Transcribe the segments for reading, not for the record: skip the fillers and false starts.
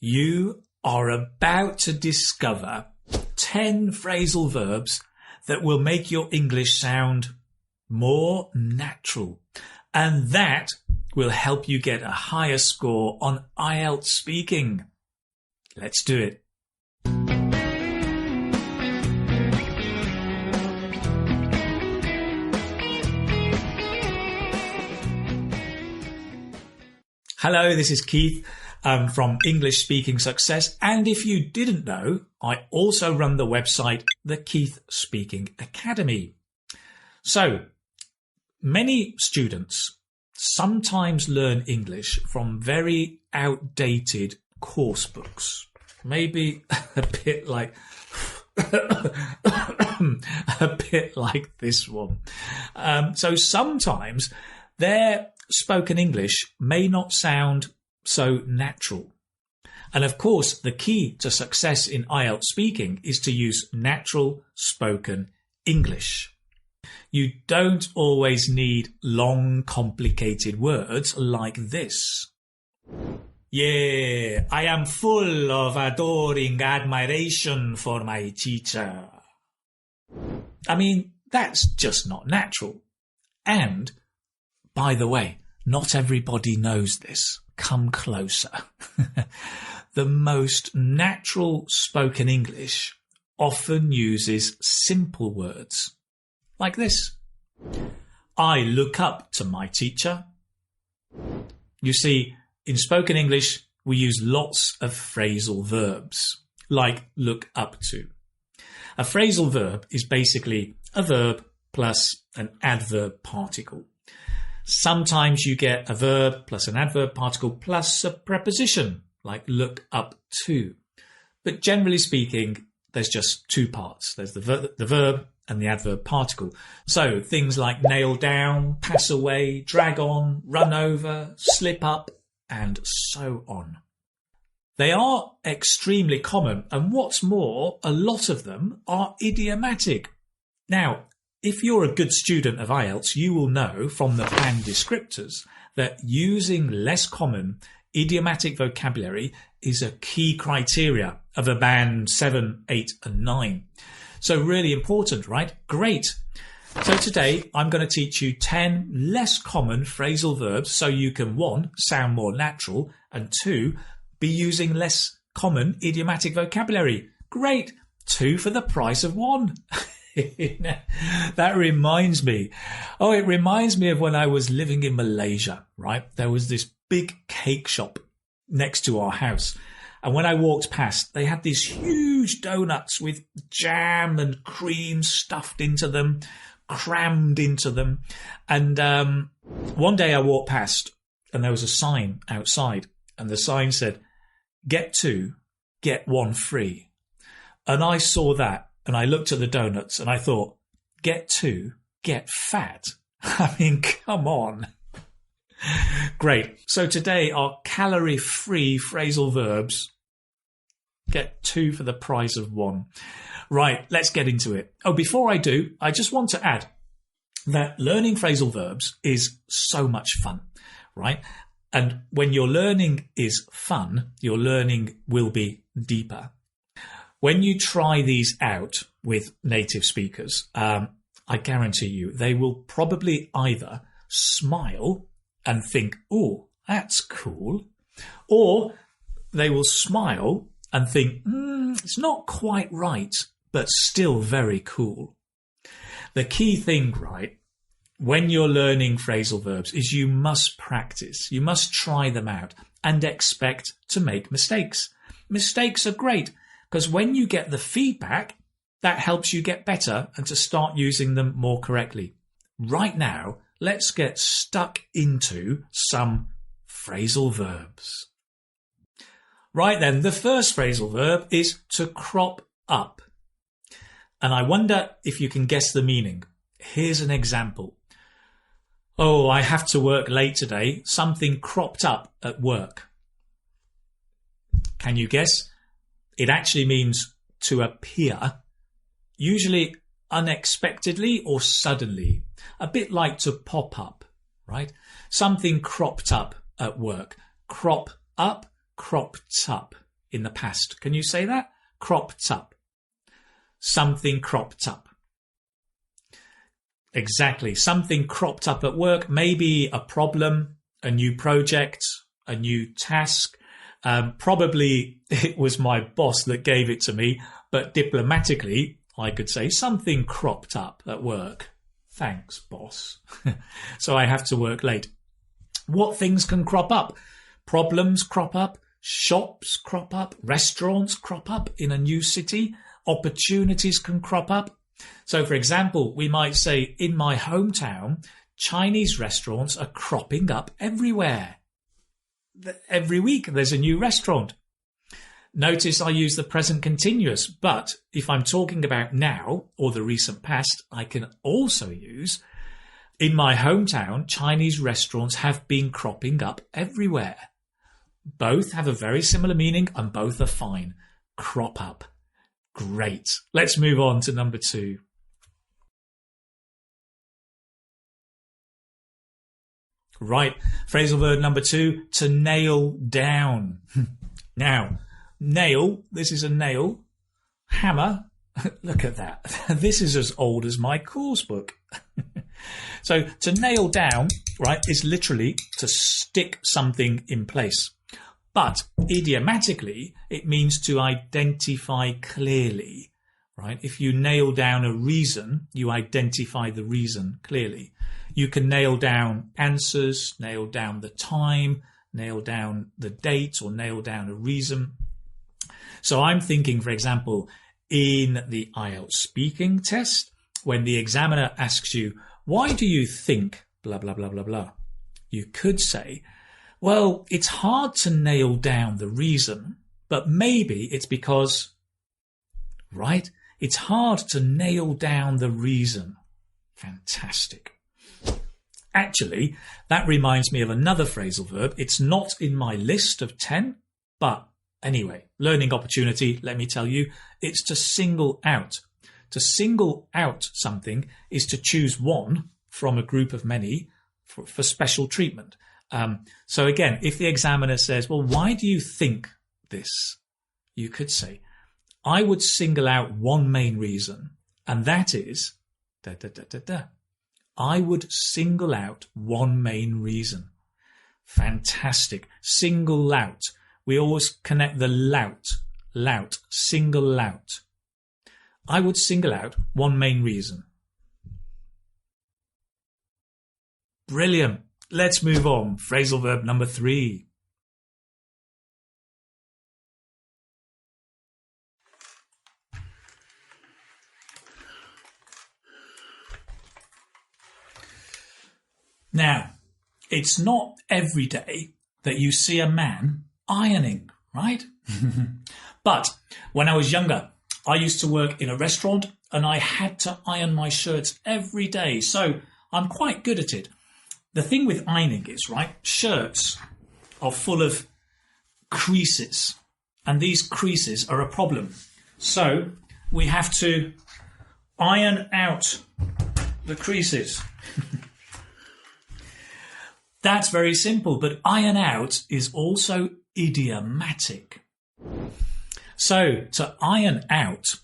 You are about to discover 10 phrasal verbs that will make your English sound more natural. And that will help you get a higher score on IELTS speaking. Let's do it. Hello, this is Keith from English Speaking Success. And if you didn't know, I also run the website, the Keith Speaking Academy. So, many students sometimes learn English from very outdated course books. Maybe a bit like this one. So sometimes their spoken English may not sound so natural. And of course, the key to success in IELTS speaking is to use natural spoken English. You don't always need long, complicated words like this. Yeah, I am full of adoring admiration for my teacher. I mean, that's just not natural. And, by the way, not everybody knows this. Come closer. The most natural spoken English often uses simple words. Like this. I look up to my teacher. You see, in spoken English, we use lots of phrasal verbs, like look up to. A phrasal verb is basically a verb plus an adverb particle. Sometimes you get a verb plus an adverb particle plus a preposition, like look up to. But generally speaking, there's just two parts. There's the verb and the adverb particle. So things like nail down, pass away, drag on, run over, slip up, and so on. They are extremely common, and what's more, a lot of them are idiomatic. Now, if you're a good student of IELTS, you will know from the band descriptors that using less common idiomatic vocabulary is a key criteria of a band 7, 8 and 9. So really important, right? Great. So today I'm going to teach you 10 less common phrasal verbs so you can 1, sound more natural, and 2, be using less common idiomatic vocabulary. Great. 2 for the price of 1. That reminds me. Oh, it reminds me of when I was living in Malaysia, right? There was this big cake shop next to our house. And when I walked past, they had these huge donuts with jam and cream stuffed into them, crammed into them. And one day I walked past and there was a sign outside. And the sign said, get 2, get 1 free. And I saw that. And I looked at the donuts and I thought, get 2, get fat. I mean, come on. Great. So today our calorie-free phrasal verbs. Get 2 for the price of 1. Right, let's get into it. Oh, before I do, I just want to add that learning phrasal verbs is so much fun, right? And when your learning is fun, your learning will be deeper. When you try these out with native speakers, I guarantee you they will probably either smile and think, oh, that's cool, or they will smile and think, it's not quite right, but still very cool. The key thing, right, when you're learning phrasal verbs is you must practice. You must try them out and expect to make mistakes. Mistakes are great. Because when you get the feedback, that helps you get better and to start using them more correctly. Right now, let's get stuck into some phrasal verbs. Right then, the first phrasal verb is to crop up. And I wonder if you can guess the meaning. Here's an example. Oh, I have to work late today. Something cropped up at work. Can you guess? It actually means to appear, usually unexpectedly or suddenly, a bit like to pop up, right? Something cropped up at work. Crop up, cropped up. in the past. Can you say that? Cropped up. Something cropped up. Exactly. Something cropped up at work. Maybe a problem, a new project, a new task. Probably it was my boss that gave it to me, but diplomatically, I could say something cropped up at work. Thanks, boss. So I have to work late. What things can crop up? Problems crop up, shops crop up, restaurants crop up in a new city, opportunities can crop up. So, for example, we might say, in my hometown, Chinese restaurants are cropping up everywhere. Every week there's a new restaurant. Notice I use the present continuous, but if I'm talking about now or the recent past, I can also use, in my hometown, Chinese restaurants have been cropping up everywhere. Both have a very similar meaning and both are fine. Crop up. Great. Let's move on to number 2. Right. Phrasal verb number 2, to nail down. Now, nail, this is a nail. Hammer, look at that. This is as old as my course book. So to nail down, right, is literally to stick something in place. But idiomatically, it means to identify clearly, right? If you nail down a reason, you identify the reason clearly. You can nail down answers, nail down the time, nail down the date, or nail down a reason. So I'm thinking, for example, in the IELTS speaking test, when the examiner asks you, why do you think blah, blah, blah, blah, blah? You could say, well, it's hard to nail down the reason, but maybe it's because, right? It's hard to nail down the reason. Fantastic. Actually, that reminds me of another phrasal verb. It's not in my list of 10, but anyway, learning opportunity, let me tell you, it's to single out. To single out something is to choose one from a group of many for special treatment. So again, if the examiner says, well, why do you think this? You could say, I would single out one main reason, and that is, da, da, da, da, da. I would single out one main reason. Fantastic. Single out. We always connect the lout, single out. I would single out one main reason. Brilliant. Let's move on. Phrasal verb number 3. Now, it's not every day that you see a man ironing, right? But when I was younger, I used to work in a restaurant and I had to iron my shirts every day. So I'm quite good at it. The thing with ironing is, right, shirts are full of creases and these creases are a problem. So we have to iron out the creases. That's very simple, but iron out is also idiomatic. So to iron out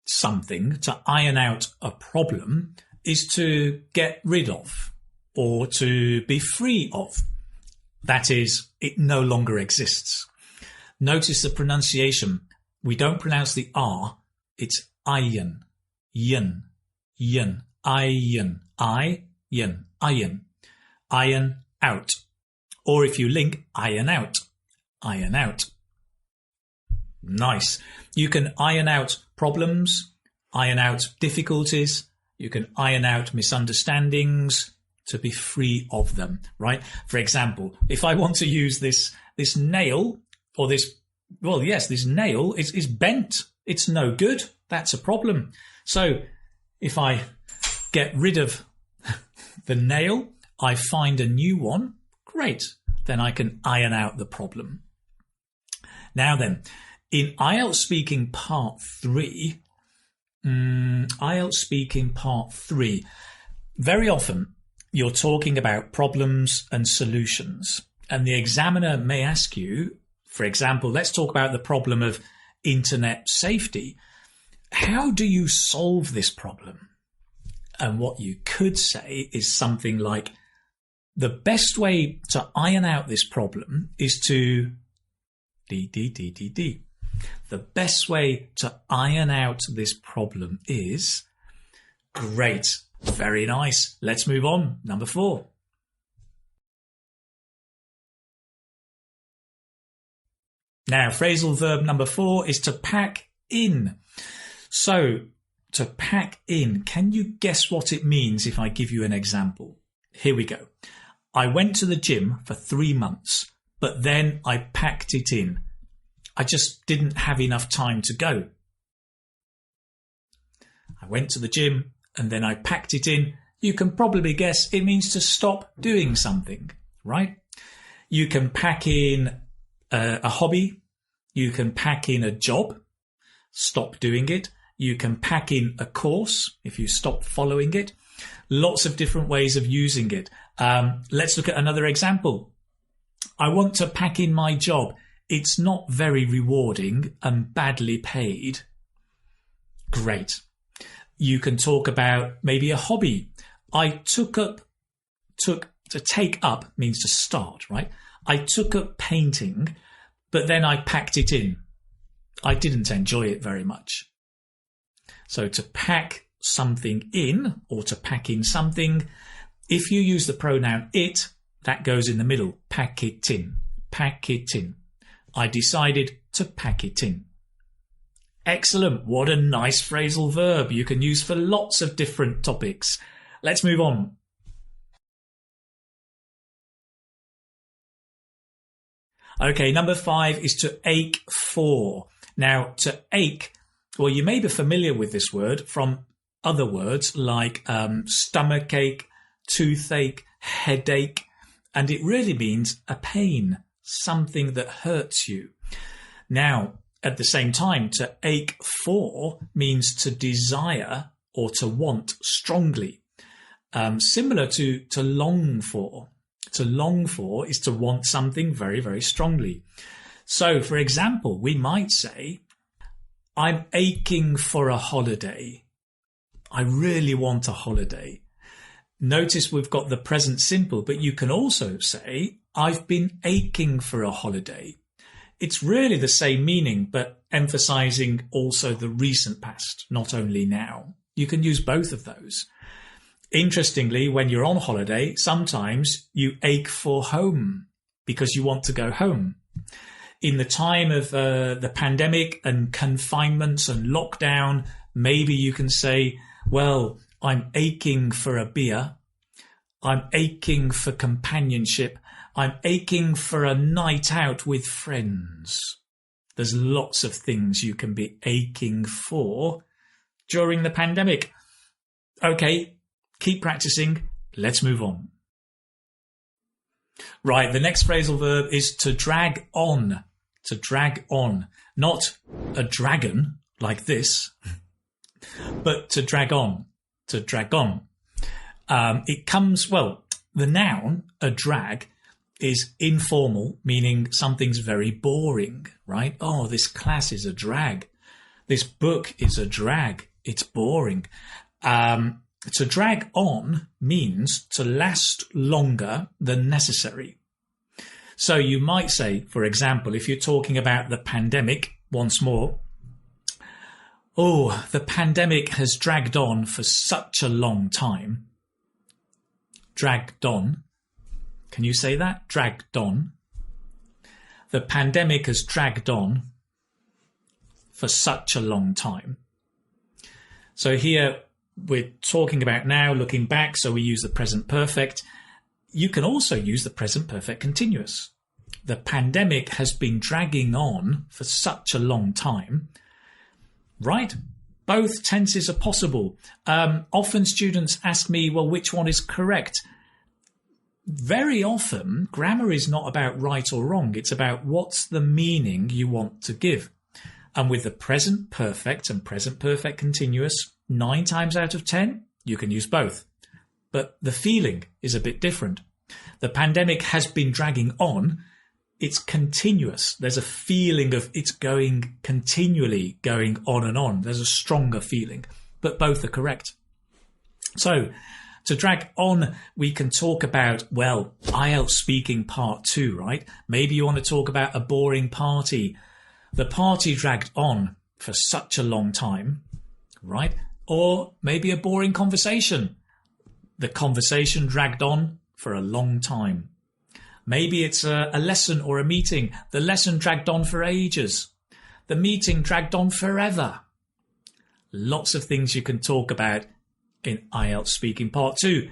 something, to iron out a problem, is to get rid of or to be free of. That is, it no longer exists. Notice the pronunciation. We don't pronounce the R. It's iron, yin, yin, iron, iron, iron, iron out. Or if you link, iron out, iron out. Nice. You can iron out problems, iron out difficulties. You can iron out misunderstandings to be free of them, right? For example, if I want to use this nail or this nail is bent. It's no good. That's a problem. So if I get rid of the nail, I find a new one. Great. Then I can iron out the problem. Now then, in IELTS speaking part 3, very often you're talking about problems and solutions, and the examiner may ask you For example, let's talk about the problem of internet safety. How do you solve this problem? And what you could say is something like, the best way to iron out this problem is to D. The best way to iron out this problem is... Great. Very nice. Let's move on. Number 4. Now, phrasal verb number 4 is to pack in. So, to pack in, can you guess what it means if I give you an example? Here we go. I went to the gym for 3 months, but then I packed it in. I just didn't have enough time to go. I went to the gym and then I packed it in. You can probably guess it means to stop doing something, right? You can pack in a hobby. You can pack in a job, stop doing it. You can pack in a course if you stop following it. Lots of different ways of using it. Let's look at another example. I want to pack in my job. It's not very rewarding and badly paid. Great. You can talk about maybe a hobby. To take up means to start, right? I took up painting, but then I packed it in. I didn't enjoy it very much. So to pack something in or to pack in something, if you use the pronoun it, that goes in the middle. Pack it in. Pack it in. I decided to pack it in. Excellent. What a nice phrasal verb you can use for lots of different topics. Let's move on. Okay, number 5 is to ache for. Now, to ache, well, you may be familiar with this word from other words like stomachache, toothache, headache, and it really means a pain, something that hurts you. Now, at the same time, to ache for means to desire or to want strongly, similar to long for. To long for is to want something very, very strongly. So, for example, we might say, I'm aching for a holiday. I really want a holiday. Notice we've got the present simple, but you can also say, I've been aching for a holiday. It's really the same meaning, but emphasizing also the recent past, not only now. You can use both of those. Interestingly, when you're on holiday, sometimes you ache for home because you want to go home. In the time of the pandemic and confinements and lockdown, maybe you can say, well, I'm aching for a beer. I'm aching for companionship. I'm aching for a night out with friends. There's lots of things you can be aching for during the pandemic. Okay, keep practicing. Let's move on. Right, the next phrasal verb is to drag on. To drag on. Not a dragon like this, but to drag on. To drag on. It comes, well, the noun, a drag, is informal, meaning something's very boring, right? Oh, this class is a drag. This book is a drag. It's boring. To drag on means to last longer than necessary. So you might say, for example, if you're talking about the pandemic, once more, oh, the pandemic has dragged on for such a long time. Dragged on. Can you say that? Dragged on. The pandemic has dragged on for such a long time. So here we're talking about now, looking back, so we use the present perfect. You can also use the present perfect continuous. The pandemic has been dragging on for such a long time. Right? Both tenses are possible. Often students ask me, well, which one is correct? Very often, grammar is not about right or wrong. It's about what's the meaning you want to give. And with the present perfect and present perfect continuous, 9 times out of 10, you can use both. But the feeling is a bit different. The pandemic has been dragging on it's continuous. There's a feeling of it's going continually going on and on. There's a stronger feeling, but both are correct. So to drag on, we can talk about, well, IELTS speaking part 2, right? Maybe you want to talk about a boring party. The party dragged on for such a long time, right? Or maybe a boring conversation. The conversation dragged on for a long time. Maybe it's a lesson or a meeting. The lesson dragged on for ages. The meeting dragged on forever. Lots of things you can talk about in IELTS speaking part 2.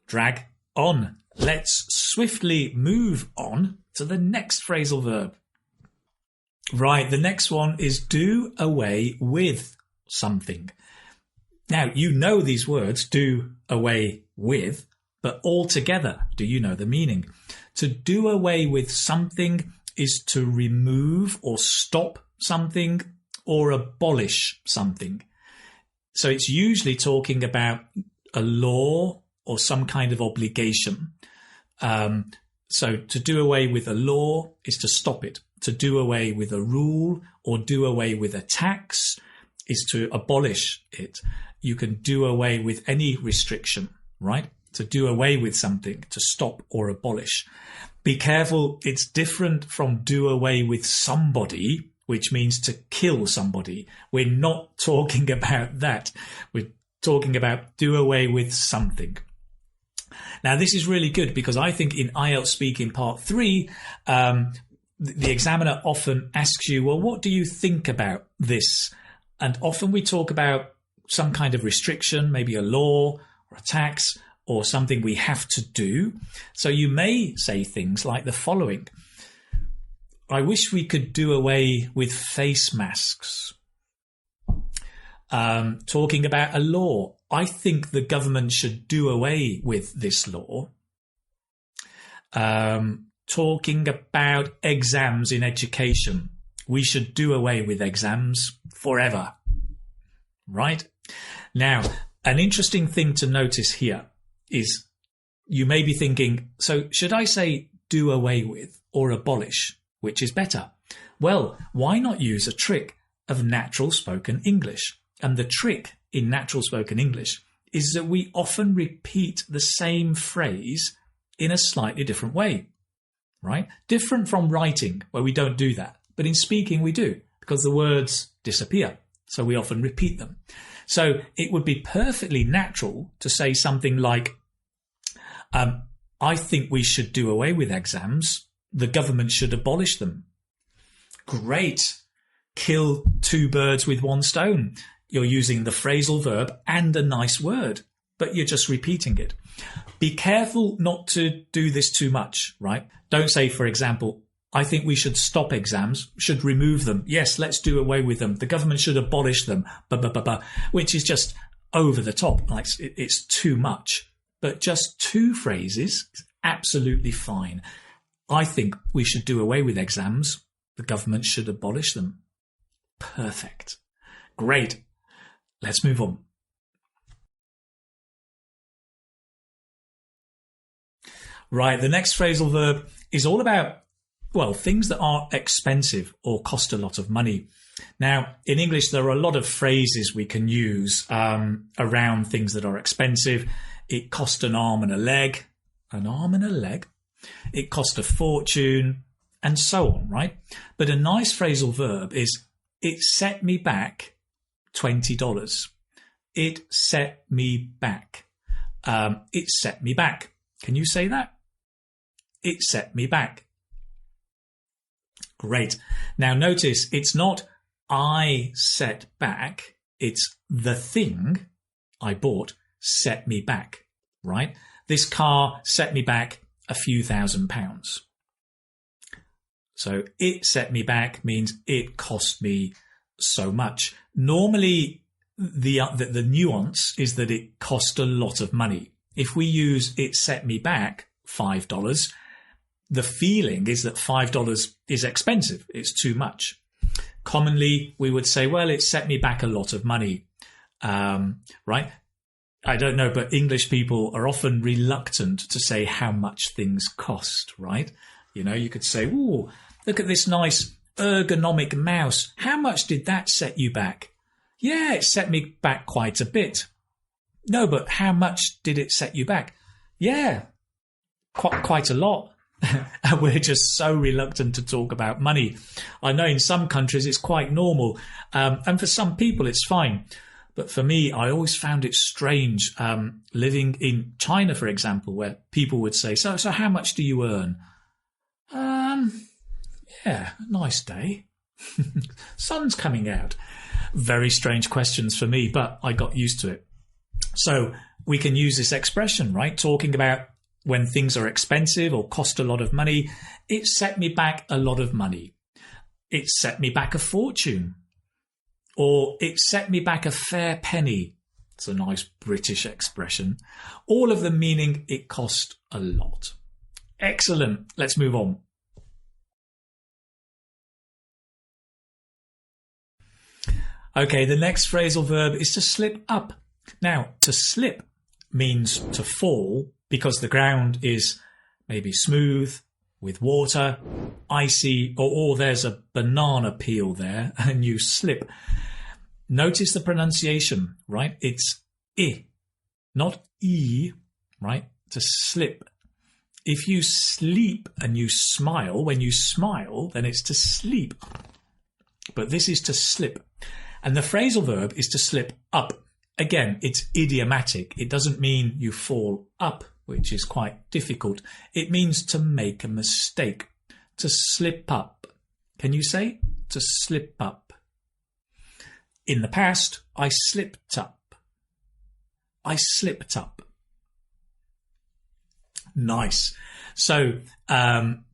Drag on. Let's swiftly move on to the next phrasal verb. Right, the next one is do away with something. Now, you know these words, do away with, but altogether, do you know the meaning? To do away with something is to remove or stop something or abolish something. So it's usually talking about a law or some kind of obligation. So to do away with a law is to stop it. To do away with a rule or do away with a tax is to abolish it. You can do away with any restriction, right? To do away with something, to stop or abolish. Be careful, it's different from do away with somebody, which means to kill somebody. We're not talking about that. We're talking about do away with something. Now, this is really good because I think in IELTS speaking part 3, the examiner often asks you, well, what do you think about this? And often we talk about some kind of restriction, maybe a law or a tax or something we have to do. So you may say things like the following. I wish we could do away with face masks. Talking about a law. I think the government should do away with this law. Talking about exams in education. We should do away with exams forever. Right? Now, an interesting thing to notice here is you may be thinking, so should I say do away with or abolish? Which is better? Well, why not use a trick of natural spoken English? And the trick in natural spoken English is that we often repeat the same phrase in a slightly different way, right? Different from writing, where we don't do that. But in speaking, we do, because the words disappear. So we often repeat them. So it would be perfectly natural to say something like, I think we should do away with exams. The government should abolish them. Great. Kill 2 birds with 1 stone. You're using the phrasal verb and a nice word, but you're just repeating it. Be careful not to do this too much, right? Don't say, for example, I think we should stop exams, should remove them. Yes, let's do away with them. The government should abolish them, which is just over the top. Like it's too much. But just 2 phrases is absolutely fine. I think we should do away with exams. The government should abolish them. Perfect. Great. Let's move on. Right, the next phrasal verb is all about, well, things that are expensive or cost a lot of money. Now, in English, there are a lot of phrases we can use around things that are expensive. It cost an arm and a leg. An arm and a leg. It cost a fortune, and so on, right? But a nice phrasal verb is, it set me back $20. It set me back. It set me back. Can you say that? It set me back. Great. Now notice, it's not I set back. It's the thing I bought set me back, right? This car set me back a few £1,000s. So it set me back means it cost me so much. Normally, the nuance is that it cost a lot of money. If we use it set me back $5, the feeling is that $5 is expensive. It's too much. Commonly, we would say, well, it set me back a lot of money, right? I don't know, but English people are often reluctant to say how much things cost, right? You know, you could say, ooh, look at this nice ergonomic mouse. How much did that set you back? Yeah, it set me back quite a bit. No, but how much did it set you back? Yeah, quite a lot. And we're just so reluctant to talk about money. I know in some countries it's quite normal, and for some people it's fine. But for me, I always found it strange living in China, for example, where people would say, so how much do you earn? Yeah, nice day. Sun's coming out. Very strange questions for me, but I got used to it. So we can use this expression, right? Talking about when things are expensive or cost a lot of money. It set me back a lot of money. It set me back a fortune. Or it set me back a fair penny. It's a nice British expression. All of them meaning it cost a lot. Excellent. Let's move on. Okay, the next phrasal verb is to slip up. Now, to slip means to fall because the ground is maybe smooth, with water, icy, or there's a banana peel there and you slip. Notice the pronunciation, right? It's I, not E, right? To slip. If you sleep and you smile, when you smile, then it's to sleep. But this is to slip. And the phrasal verb is to slip up. Again, it's idiomatic. It doesn't mean you fall up, which is quite difficult. It means to make a mistake, to slip up. Can you say? To slip up. In the past, I slipped up. I slipped up. Nice. So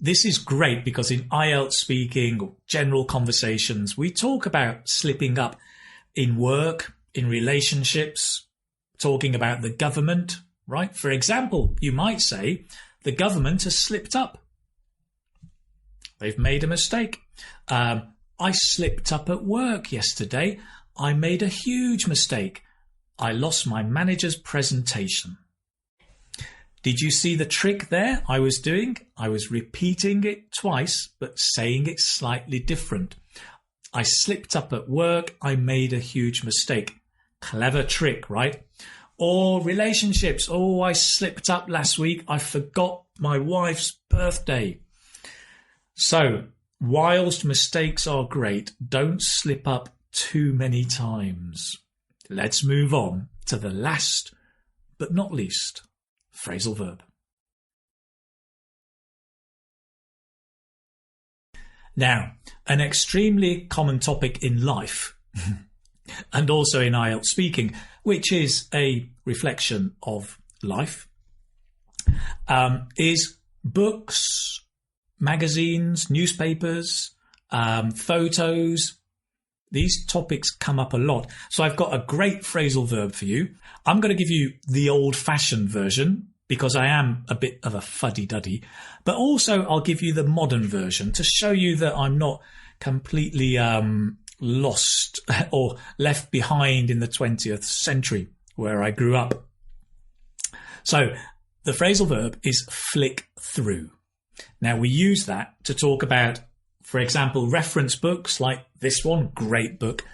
this is great because in IELTS speaking or general conversations, we talk about slipping up in work, in relationships, talking about the government, right? For example, you might say the government has slipped up. They've made a mistake. I slipped up at work yesterday. I made a huge mistake. I lost my manager's presentation. Did you see the trick there I was doing? I was repeating it twice, but saying it slightly different. I slipped up at work. I made a huge mistake. Clever trick, right? Or relationships. Oh, I slipped up last week. I forgot my wife's birthday. So, whilst mistakes are great, don't slip up too many times. Let's move on to the last, but not least, phrasal verb. Now, an extremely common topic in life and also in IELTS speaking, which is a reflection of life, is books, magazines, newspapers, photos. These topics come up a lot. So I've got a great phrasal verb for you. I'm going to give you the old-fashioned version because I am a bit of a fuddy-duddy. But also I'll give you the modern version to show you that I'm not completely lost or left behind in the 20th century where I grew up. So the phrasal verb is flick through. Now we use that to talk about, for example, reference books like this one, great book.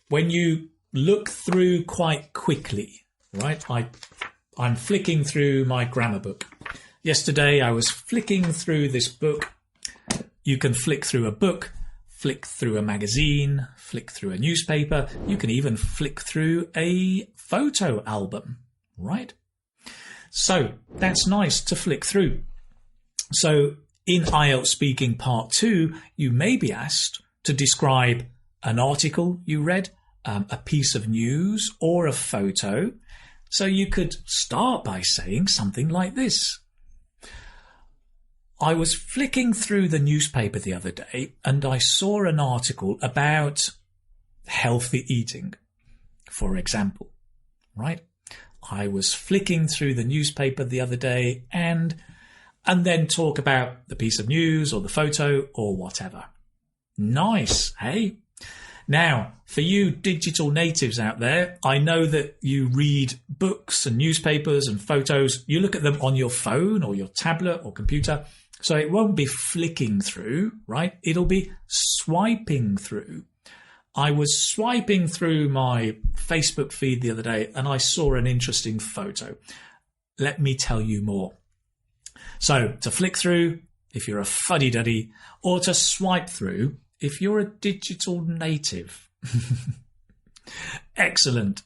When you look through quite quickly, right? I'm flicking through my grammar book. Yesterday I was flicking through this book. You can flick through a book, flick through a magazine, flick through a newspaper. You can even flick through a photo album, right? So that's nice to flick through. So in IELTS Speaking Part 2, you may be asked to describe an article you read, a piece of news or a photo. So you could start by saying something like this. I was flicking through the newspaper the other day and I saw an article about healthy eating, for example, right? I was flicking through the newspaper the other day and then talk about the piece of news or the photo or whatever. Nice, hey? Now, for you digital natives out there, I know that you read books and newspapers and photos. You look at them on your phone or your tablet or computer. So it won't be flicking through, right? It'll be swiping through. I was swiping through my Facebook feed the other day and I saw an interesting photo. Let me tell you more. So to flick through, if you're a fuddy-duddy, or to swipe through, if you're a digital native. Excellent.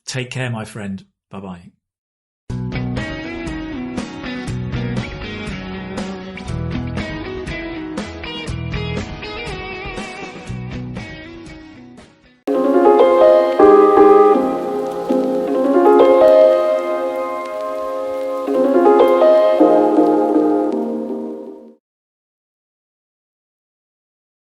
Take care, my friend. Bye-bye.